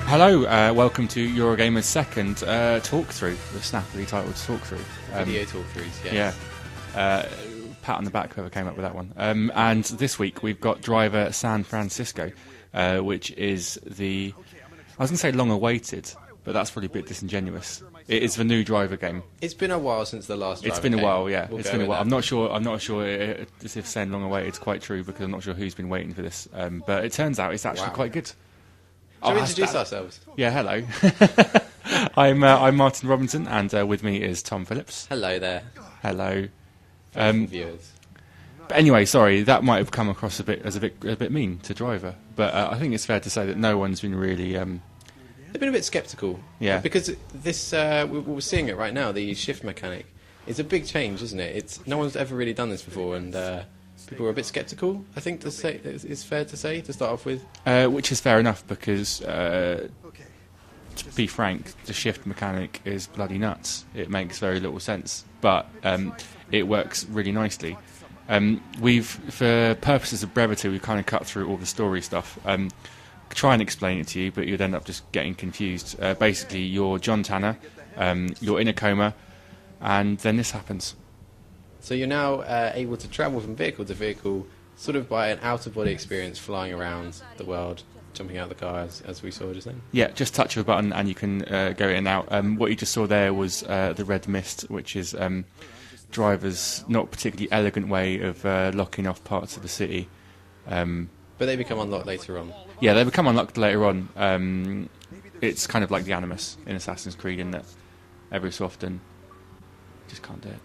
Hello, welcome to Eurogamer's second talk-through, the snappily titled talk-through. Video talk-throughs, yes. Yeah. Pat on the back, whoever came up with that one. And this week we've got Driver San Francisco, which is the... I was going to say long-awaited, but that's probably a bit disingenuous. It is the new Driver game. It's been a while since the last Driver It's been a game. while, yeah. We'll It's go been a with while. that. I'm not sure if saying long-awaited is quite true, because I'm not sure who's been waiting for this. But it turns out it's actually Wow. quite good. Shall we introduce ourselves? Yeah, hello. I'm Martin Robinson, and with me is Tom Phillips. Hello there, Hello. viewers. But anyway, sorry, that might have come across a bit mean to Driver, but I think it's fair to say that no one's been really. They've been a bit sceptical. Yeah. Because this, we're seeing it right now, the shift mechanic. It's a big change, isn't it? No one's ever really done this before, and people are a bit sceptical, I think it's fair to say, to start off with. Which is fair enough, because to be frank, the shift mechanic is bloody nuts. It makes very little sense, but it works really nicely. For purposes of brevity, we've kind of cut through all the story stuff. Try and explain it to you, but you'd end up just getting confused. Basically, you're John Tanner, you're in a coma, and then this happens. So you're now able to travel from vehicle to vehicle, sort of by an out-of-body experience, flying around the world, jumping out of the car, as we saw just then. Yeah, just touch of a button and you can go in and out. What you just saw there was the red mist, which is Driver's not particularly elegant way of locking off parts of the city. But they become unlocked later on. Yeah, they become unlocked later on. It's kind of like the Animus in Assassin's Creed, in that every so often just can't do it.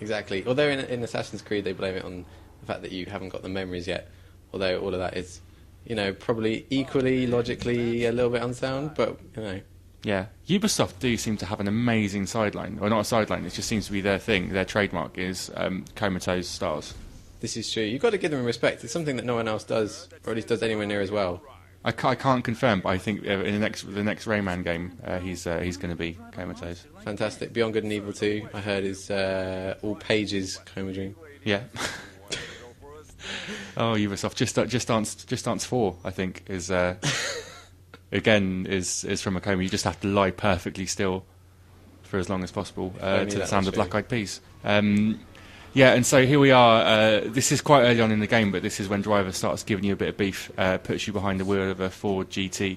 Exactly. Although in Assassin's Creed they blame it on the fact that you haven't got the memories yet. Although all of that is, probably equally logically a little bit unsound, but Yeah, Ubisoft do seem to have an amazing sideline, or not a sideline. It just seems to be their thing. Their trademark is comatose stars. This is true. You've got to give them respect. It's something that no one else does, or at least does anywhere near as well. I can't confirm, but I think in the next Rayman game, he's going to be comatose. Fantastic. Beyond Good and Evil 2, I heard, is all pages coma dream. Yeah. Oh, Ubisoft, Just Dance 4, I think, is again is from a coma. You just have to lie perfectly still for as long as possible to the sound of Black Eyed Peas. Yeah, and so here we are. This is quite early on in the game, but this is when Driver starts giving you a bit of beef, puts you behind the wheel of a Ford GT.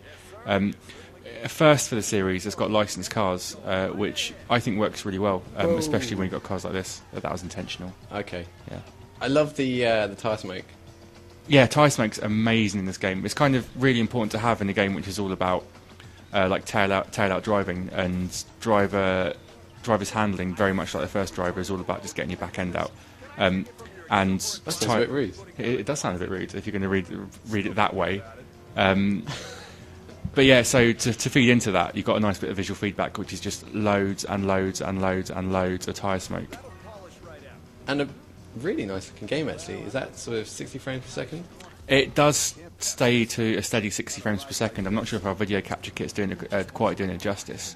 First for the series, it's got licensed cars, which I think works really well, especially when you've got cars like this. That was intentional. Okay. Yeah. I love the tyre smoke. Yeah, tyre smoke's amazing in this game. It's kind of really important to have in a game which is all about like tail out driving, and Driver's handling, very much like the first Driver, is all about just getting your back end out. And that sounds a bit rude. It does sound a bit rude if you're going to read it that way. But yeah, so to feed into that, you've got a nice bit of visual feedback, which is just loads and loads and loads and loads of tyre smoke. And a really nice looking game, actually. Is that sort of 60 frames per second? It does stay to a steady 60 frames per second. I'm not sure if our video capture kit's quite doing it justice.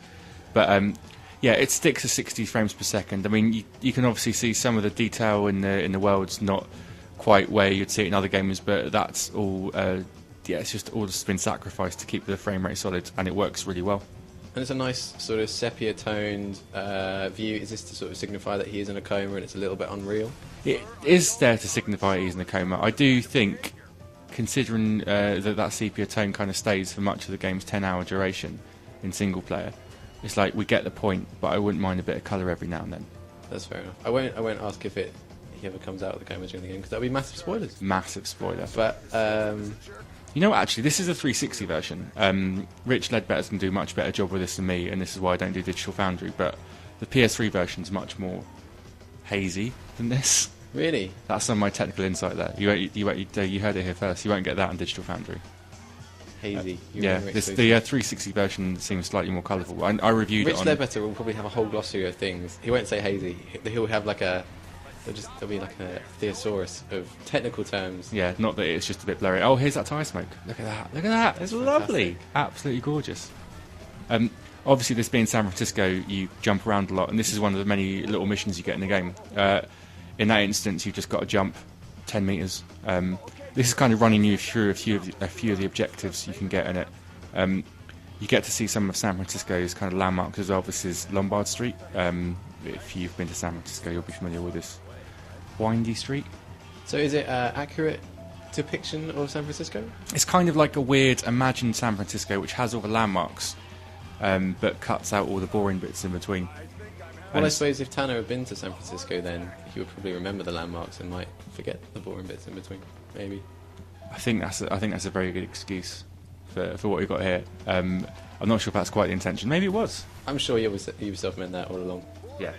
But yeah, it sticks to 60 frames per second. I mean, you can obviously see some of the detail in the world's not quite where you'd see it in other games, but that's all. It's just all just been sacrificed to keep the frame rate solid, and it works really well. And it's a nice sort of sepia-toned view. Is this to sort of signify that he is in a coma and it's a little bit unreal? It is there to signify he's in a coma. I do think, considering that sepia tone kind of stays for much of the game's 10-hour duration in single player, it's like we get the point, but I wouldn't mind a bit of colour every now and then. That's fair enough. I won't ask if he ever comes out of the coma during the game, because that would be massive spoilers. Massive spoiler. But you know what, actually, this is a 360 version. Rich Ledbetter's can do a much better job with this than me, and this is why I don't do Digital Foundry, but the PS3 version's much more hazy than this. Really? That's some of my technical insight there. You heard it here first. You won't get that on Digital Foundry. Hazy. Yeah, the 360 version seems slightly more colourful. I reviewed Rich it on... Ledbetter will probably have a whole glossary of things. He won't say hazy. He'll have like there'll be like a thesaurus of technical terms. Yeah, not that it's just a bit blurry. Oh, here's that tyre smoke. Look at that. Look at that. It's lovely. Absolutely gorgeous. Obviously, this being San Francisco, you jump around a lot, and this is one of the many little missions you get in the game. In that instance, you've just got to jump 10 metres. This is kind of running you through a few of the objectives you can get in it. You get to see some of San Francisco's kind of landmarks as well. This is Lombard Street. If you've been to San Francisco, you'll be familiar with this windy street. So is it accurate depiction of San Francisco? It's kind of like a weird imagined San Francisco, which has all the landmarks, but cuts out all the boring bits in between. Well, I suppose if Tanner had been to San Francisco, then he would probably remember the landmarks and might forget the boring bits in between. Maybe. I think that's a very good excuse for what we've got here. I'm not sure if that's quite the intention. Maybe it was. I'm sure Ubisoft meant that all along. Yeah,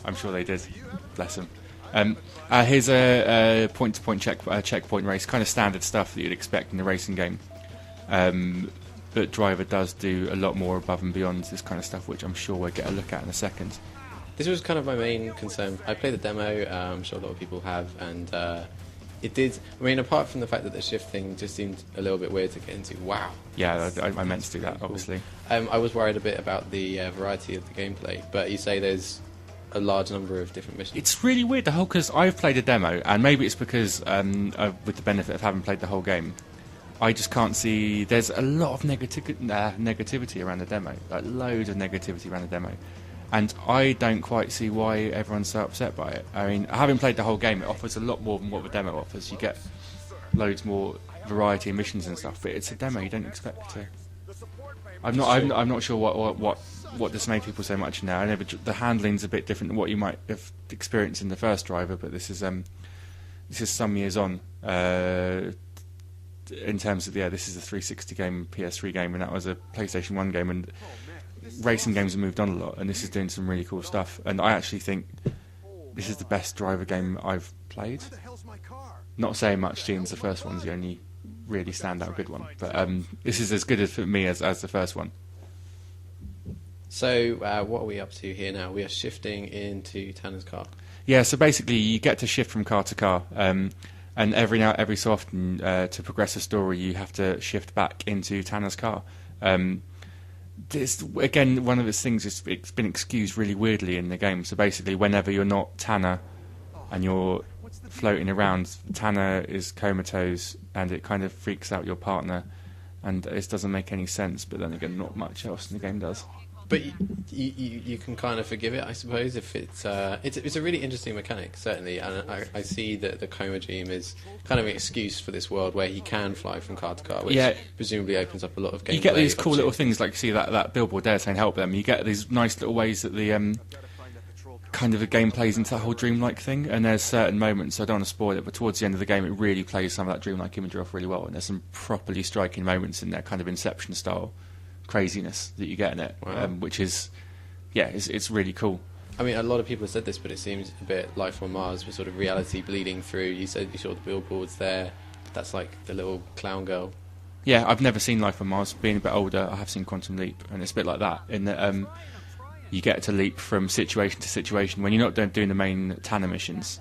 I'm sure they did. Bless them. Here's a point-to-point checkpoint race, kind of standard stuff that you'd expect in a racing game. But Driver does do a lot more above and beyond this kind of stuff, which I'm sure we'll get a look at in a second. This was kind of my main concern. I played the demo, I'm sure a lot of people have, and it did. I mean, apart from the fact that the shift thing just seemed a little bit weird to get into. Wow. Yeah, I meant to do that, obviously. I was worried a bit about the variety of the gameplay, but you say there's a large number of different missions. It's really weird, because I've played a demo, and maybe it's because, with the benefit of having played the whole game, I just can't see. There's a lot of negativity around the demo, like loads of negativity around the demo. And I don't quite see why everyone's so upset by it. I mean, having played the whole game, it offers a lot more than what the demo offers. You get loads more variety of missions and stuff, but it's a demo. You don't expect to. I'm not sure what dismayed people so much now. I know the handling's a bit different than what you might have experienced in the first Driver, but this is some years on. In terms of this is a 360 game, PS3 game, and that was a PlayStation 1 game, and racing games have moved on a lot, and this is doing some really cool stuff. And I actually think this is the best Driver game I've played. Not saying much, seeing the first one's the only really standout good one, but this is as good as for me as the first one. So what are we up to here now? We are shifting into Tanner's car. Yeah, so basically you get to shift from car to car, and every so often to progress a story you have to shift back into Tanner's car. This, again, one of those things it's been excused really weirdly in the game. So basically, whenever you're not Tanner and you're floating around, Tanner is comatose, and it kind of freaks out your partner, and it doesn't make any sense. But then again, not much else in the game does. But you can kind of forgive it, I suppose, if it's a really interesting mechanic, certainly, and I see that the coma dream is kind of an excuse for this world where he can fly from car to car, which presumably opens up a lot of gameplay. You get these cool little things, like you see that billboard there saying help them. You get these nice little ways that the kind of the game plays into that whole dreamlike thing, and there's certain moments, I don't want to spoil it, but towards the end of the game it really plays some of that dreamlike imagery off really well, and there's some properly striking moments in there, kind of Inception style craziness that you get in it. Wow. Which is, it's really cool. I mean, a lot of people have said this, but it seems a bit Life on Mars with sort of reality bleeding through. You said you saw the billboards there. That's like the little clown girl. Yeah, I've never seen Life on Mars. Being a bit older, I have seen Quantum Leap, and it's a bit like that, in that you get to leap from situation to situation. When you're not doing the main Tanner missions,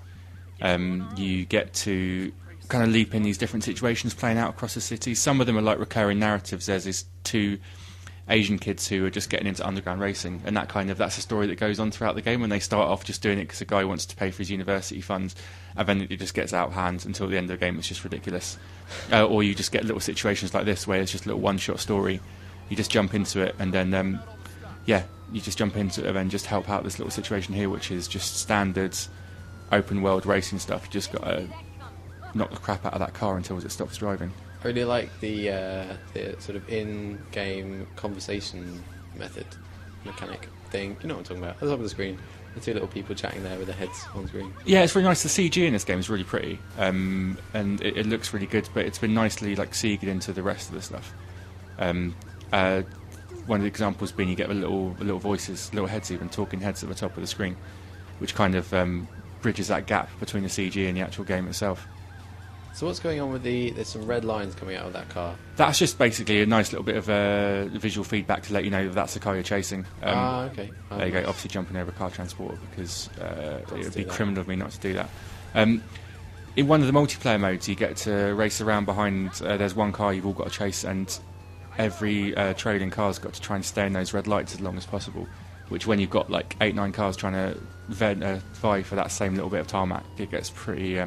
you get to kind of leap in these different situations playing out across the city. Some of them are like recurring narratives. There's these two Asian kids who are just getting into underground racing, and that's a story that goes on throughout the game, when they start off just doing it because a guy wants to pay for his university funds, and then it just gets out of hand until the end of the game. It's just ridiculous. Or you just get little situations like this where it's just a little one-shot story. You just jump into it, and then you just jump into it and then just help out this little situation here, which is just standard open world racing stuff. You just got to knock the crap out of that car until it stops driving. I really like the sort of in-game conversation mechanic thing. You know what I'm talking about? At the top of the screen, the two little people chatting there with their heads on screen. Yeah, it's really nice. The CG in this game is really pretty, and it looks really good. But it's been nicely seeded into the rest of the stuff. One of the examples being you get the little voices, little heads, even talking heads at the top of the screen, which kind of bridges that gap between the CG and the actual game itself. So what's going on with there's some red lines coming out of that car? That's just basically a nice little bit of visual feedback to let you know that that's the car you're chasing. Okay. There you go, obviously jumping over a car transporter, because it would be criminal of me not to do that. In one of the multiplayer modes, you get to race around behind, there's one car you've all got to chase, and every trailing car's got to try and stay in those red lights as long as possible, which when you've got like 8-9 cars trying to vie for that same little bit of tarmac, it gets pretty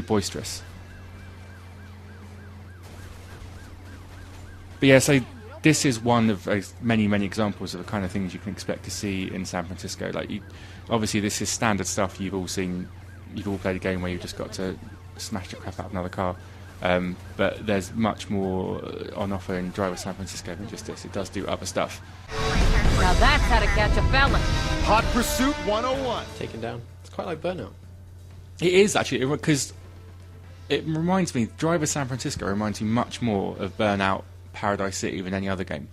boisterous. But yeah, so this is one of many, many examples of the kind of things you can expect to see in San Francisco. Like, obviously, this is standard stuff you've all seen. You've all played a game where you've just got to smash the crap out of another car. But there's much more on offer in Driver San Francisco than just this. It does do other stuff. Now that's how to catch a felon. Hot Pursuit 101. Taken down. It's quite like Burnout. It is, actually, because it reminds me, Driver San Francisco reminds me much more of Burnout Paradise City than any other game.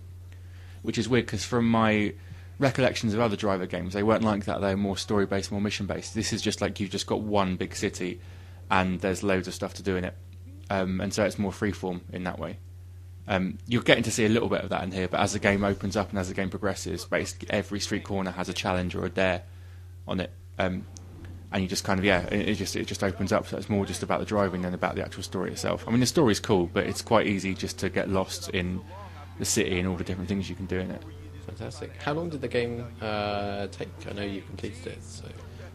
Which is weird, because from my recollections of other Driver games, they weren't like that. They were more story-based, more mission-based. This is just like you've just got one big city, and there's loads of stuff to do in it. And so it's more freeform in that way. You're getting to see a little bit of that in here, but as the game opens up and as the game progresses, basically every street corner has a challenge or a dare on it. And you just kind of, it just opens up, so it's more just about the driving than about the actual story itself. I mean, the story's cool, but it's quite easy just to get lost in the city and all the different things you can do in it. Fantastic. How long did the game take? I know you completed it, so...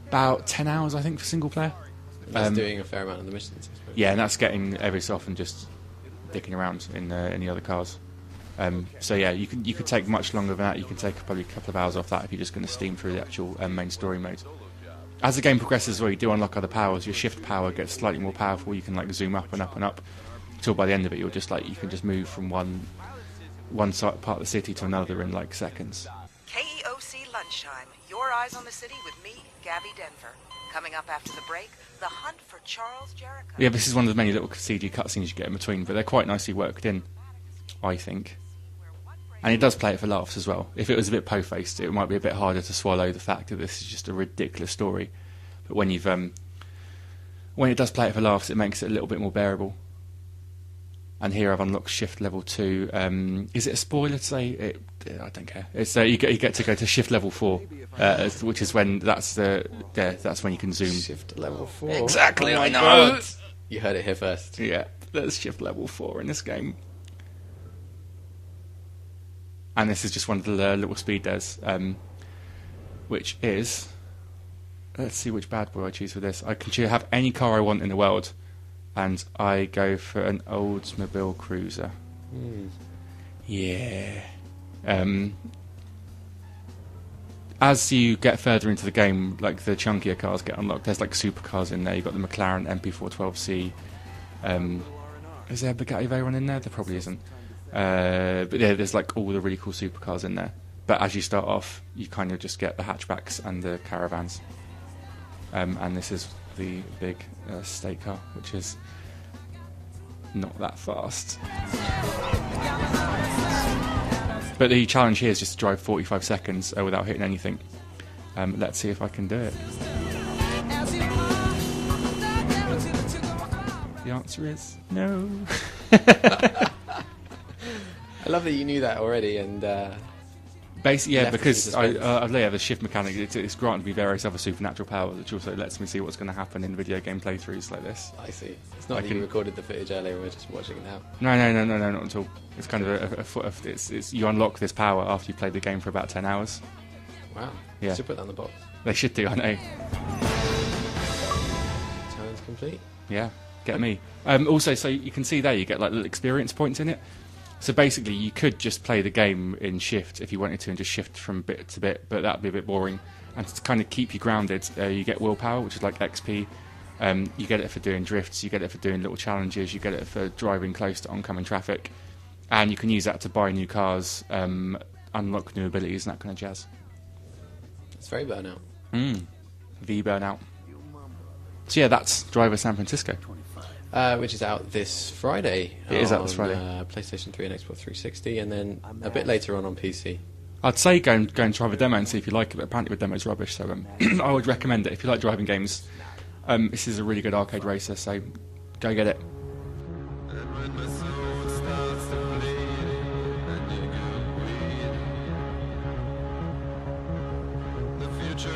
About 10 hours, I think, for single player. That's doing a fair amount of the missions, I suppose. Yeah, and that's getting every so often just dicking around in the other cars. So yeah, you could take much longer than that. You can take probably a couple of hours off that if you're just going to steam through the actual main story mode. As the game progresses as well, you do unlock other powers. Your shift power gets slightly more powerful. You can like zoom up and up and up until by the end of it you're just like you can just move from one part of the city to another in like seconds. KEOC Lunchtime. Your eyes on the city with me, Gabby Denver. Coming up after the break, the hunt for Charles Jericho. Yeah, this is one of the many little CG cutscenes you get in between, but they're quite nicely worked in, I think. And it does play it for laughs as well. If it was a bit po-faced, it might be a bit harder to swallow the fact that this is just a ridiculous story. But when you've when it does play it for laughs, it makes it a little bit more bearable. And here I've unlocked shift level 2. Is it a spoiler to say? I don't care. It's you get to go to shift level 4, which is when that's when you can zoom. Shift level 4. Exactly, I know. God. You heard it here first. Yeah, there's shift level 4 in this game. And this is just one of the little speed dares, which is... Let's see which bad boy I choose for this. I can have any car I want in the world, and I go for an Oldsmobile Cruiser. Yeah. As you get further into the game, like the chunkier cars get unlocked. There's like supercars in there. You've got the McLaren MP412C. Is there a Bugatti Veyron in there? There probably isn't. But yeah, there's like all the really cool supercars in there. But as you start off, you kind of just get the hatchbacks and the caravans. And this is the big state car, which is not that fast. But the challenge here is just to drive 45 seconds without hitting anything. Let's see if I can do it. The answer is no. I love that you knew that already, and basically, yeah, because the shift mechanic, it's granted me various other supernatural powers, which also lets me see what's going to happen in video game playthroughs like this. I see. It's not that you recorded the footage earlier; we're just watching it now. No, not at all. It's kind of it's you unlock this power after you played the game for about 10 hours. Wow. Yeah. Should put that in the box. They should do, I know. Challenge complete. Yeah, get me. Also, so you can see there, you get like little experience points in it. So basically, you could just play the game in shift if you wanted to and just shift from bit to bit, but that would be a bit boring. And to kind of keep you grounded, you get willpower, which is like XP. You get it for doing drifts, you get it for doing little challenges, you get it for driving close to oncoming traffic. And you can use that to buy new cars, unlock new abilities and that kind of jazz. It's very Burnout. The Burnout. So yeah, that's Driver San Francisco. Which is out this Friday. It is out this Friday. PlayStation 3 and Xbox 360, and then a bit later on PC. I'd say go and try the demo and see if you like it, but apparently the demo's rubbish, so I would recommend it if you like driving games. This is a really good arcade racer, so go get it. The future